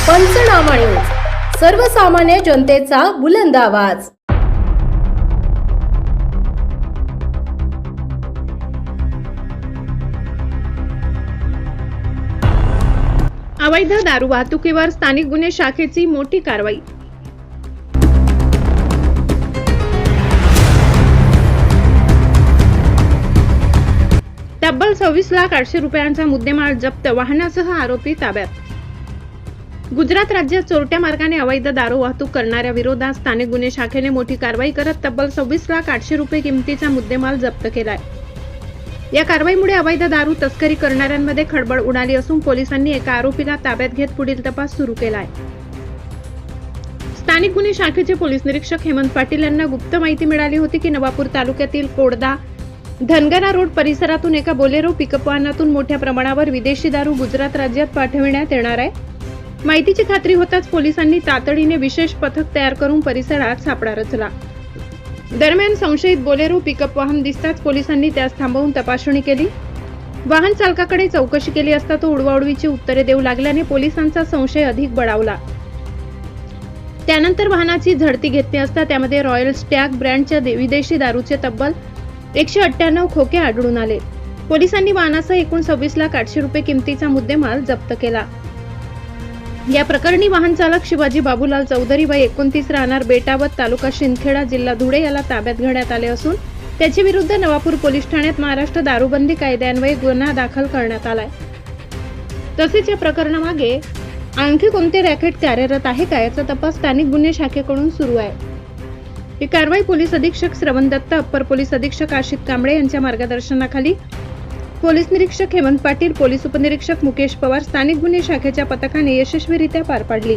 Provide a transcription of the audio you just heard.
पंचनामा न्यूज, सर्वसामान्य जनतेचा बुलंद आवाज। अवैध दारू वाहतुकीवर स्थानिक गुन्हे शाखेची मोठी कारवाई। तब्बल 26,800,000 रुपयांचा मुद्देमाल जप्त, वाहनासह आरोपी ताब्यात। गुजरात राज्यात चोरट्या मार्गाने अवैध दारू वाहतूक करणाऱ्या विरोधात स्थानिक गुन्हे शाखेने मोठी कारवाई करत तब्बल 26,800,000 रुपये किमतीचा मुद्देमाल जप्त केलाय। या कारवाईमुळे अवैध दारू तस्करी करणाऱ्यांमध्ये खळबळ उडाली असून पोलिसांनी एका आरोपीला ताब्यात घेत पुढील तपास सुरू केलाय। स्थानिक गुन्हे शाखेचे पोलीस निरीक्षक हेमंत पाटील यांना गुप्त माहिती मिळाली होती की नवापूर तालुक्यातील कोडदा धनगरा रोड परिसरातून एका बोलेरो पिकअप वाहनातून मोठ्या प्रमाणावर विदेशी दारू गुजरात राज्यात पाठविण्यात येणार आहे। माहितीची खात्री होताच पोलिसांनी तातडीने विशेष पथक तयार करून परिसरात सापळा रचला। दरम्यान संशयित बोलेरो पिकअप वाहन दिसताच पोलिसांनी त्यास थांबवून तपासणी केली। वाहन चालकाकडे चौकशी केली असता तो उडवाउडवीची उत्तरे देऊ लागल्याने पोलिसांचा संशय अधिक बळावला। त्यानंतर वाहनाची झडती घेतली असता त्यामध्ये रॉयल स्टॅग ब्रँडच्या विदेशी दारूचे तब्बल 198 खोके आढळून आले। पोलिसांनी वाहनासह एकूण 26,800,000 रुपये किमतीचा मुद्देमाल जप्त केला। या प्रकरणी वाहन चालक शिवाजी बाबूलाल चौधरी वय 29 राहणार बेटावत, तालुका शिंदखेडा, जिल्हा धुळे याला ताब्यात घेण्यात आले असून त्याच्या विरुद्ध नवापूर पोलीस ठाण्यात महाराष्ट्र दारूबंदी कायद्यान्वये गुन्हा दाखल करण्यात आलाय। तसेच या प्रकरणामागे आणखी कोणते रॅकेट कार्यरत आहे का याचा तपास स्थानिक गुन्हे शाखेकडून सुरू आहे। ही कारवाई पोलीस अधीक्षक श्रवण दत्त, अप्पर पोलीस अधीक्षक आशित कांबळे यांच्या मार्गदर्शनाखाली पोलीस निरीक्षक हेमंत पाटील, पोलीस उपनिरीक्षक मुकेश पवार, स्थानिक गुन्हे शाखेच्या पथकाने यशस्वीरित्या पार पाडली।